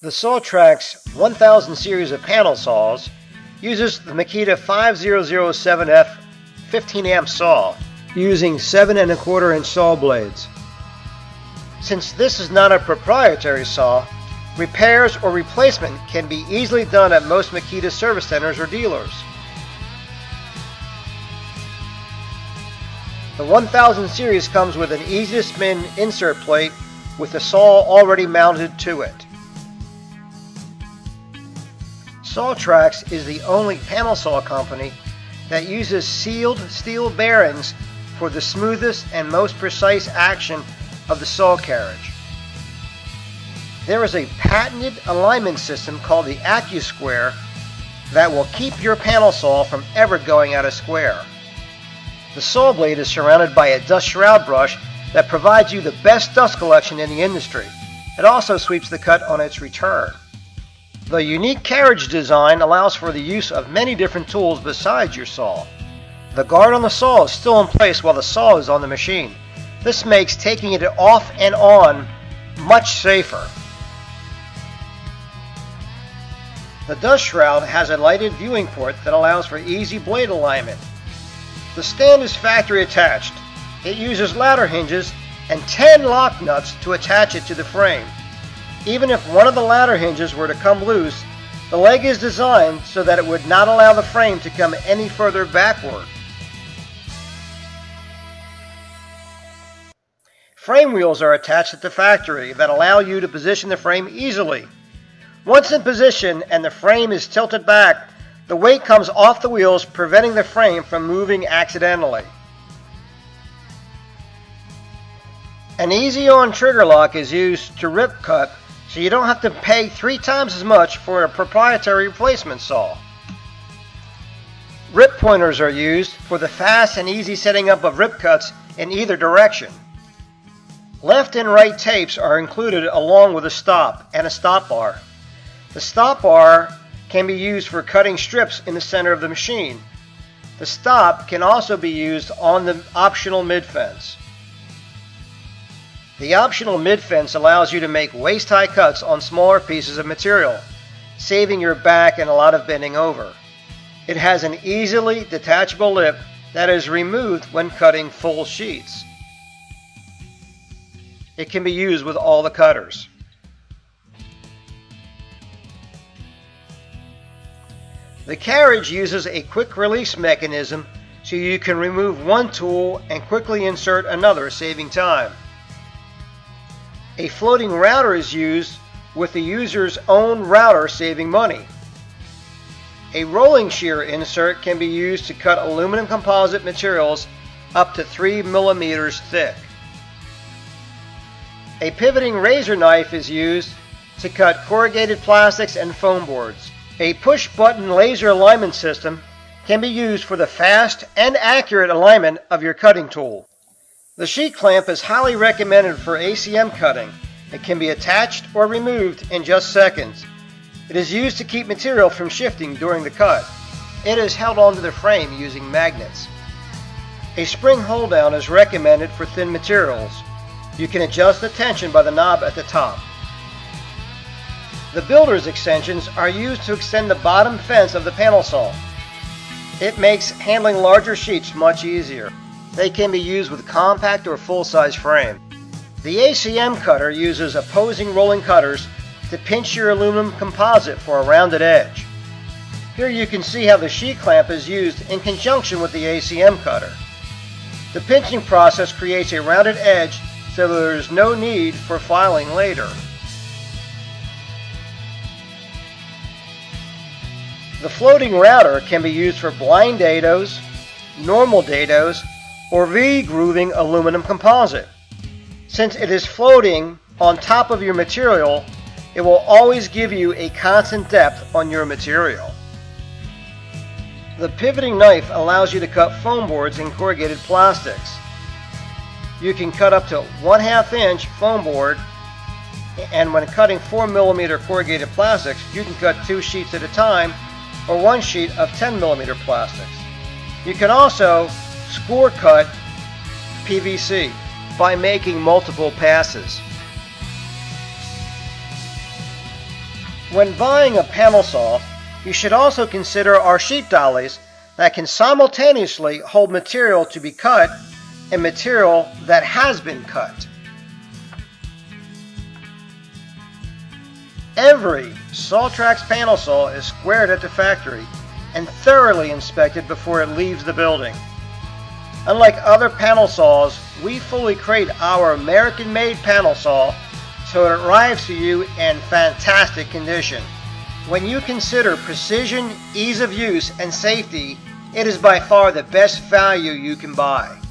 The Saw Trax 1000 series of panel saws uses the Makita 5007F 15 amp saw using 7 1/4 inch saw blades. Since this is not a proprietary saw, repairs or replacement can be easily done at most Makita service centers or dealers. The 1000 series comes with an easy to spin insert plate with the saw already mounted to it. Saw Trax is the only panel saw company that uses sealed steel bearings for the smoothest and most precise action of the saw carriage. There is a patented alignment system called the AccuSquare that will keep your panel saw from ever going out of square. The saw blade is surrounded by a dust shroud brush that provides you the best dust collection in the industry. It also sweeps the cut on its return. The unique carriage design allows for the use of many different tools besides your saw. The guard on the saw is still in place while the saw is on the machine. This makes taking it off and on much safer. The dust shroud has a lighted viewing port that allows for easy blade alignment. The stand is factory attached. It uses ladder hinges and 10 lock nuts to attach it to the frame. Even if one of the ladder hinges were to come loose, the leg is designed so that it would not allow the frame to come any further backward. Frame wheels are attached at the factory that allow you to position the frame easily. Once in position and the frame is tilted back, the weight comes off the wheels, preventing the frame from moving accidentally. An easy-on trigger lock is used to rip cut, so you don't have to pay 3 times as much for a proprietary replacement saw. Rip pointers are used for the fast and easy setting up of rip cuts in either direction. Left and right tapes are included along with a stop and a stop bar. The stop bar can be used for cutting strips in the center of the machine. The stop can also be used on the optional mid-fence. The optional mid-fence allows you to make waist-high cuts on smaller pieces of material, saving your back and a lot of bending over. It has an easily detachable lip that is removed when cutting full sheets. It can be used with all the cutters. The carriage uses a quick release mechanism so you can remove one tool and quickly insert another, saving time. A floating router is used with the user's own router, saving money. A rolling shear insert can be used to cut aluminum composite materials up to 3 millimeters thick. A pivoting razor knife is used to cut corrugated plastics and foam boards. A push-button laser alignment system can be used for the fast and accurate alignment of your cutting tool. The sheet clamp is highly recommended for ACM cutting. It can be attached or removed in just seconds. It is used to keep material from shifting during the cut. It is held onto the frame using magnets. A spring hold down is recommended for thin materials. You can adjust the tension by the knob at the top. The builder's extensions are used to extend the bottom fence of the panel saw. It makes handling larger sheets much easier. They can be used with compact or full-size frame. The ACM cutter uses opposing rolling cutters to pinch your aluminum composite for a rounded edge. Here you can see how the sheet clamp is used in conjunction with the ACM cutter. The pinching process creates a rounded edge so there is no need for filing later. The floating router can be used for blind dados, normal dados, or V-grooving aluminum composite. Since it is floating on top of your material, it will always give you a constant depth on your material. The pivoting knife allows you to cut foam boards and corrugated plastics. You can cut up to 1/2 inch foam board, and when cutting 4 millimeter corrugated plastics, you can cut 2 sheets at a time or 1 sheet of 10 millimeter plastics. You can also score cut PVC by making multiple passes. When buying a panel saw, you should also consider our sheet dollies that can simultaneously hold material to be cut and material that has been cut. Every Saw Trax panel saw is squared at the factory and thoroughly inspected before it leaves the building. Unlike other panel saws, we fully crate our American-made panel saw so it arrives to you in fantastic condition. When you consider precision, ease of use, and safety, it is by far the best value you can buy.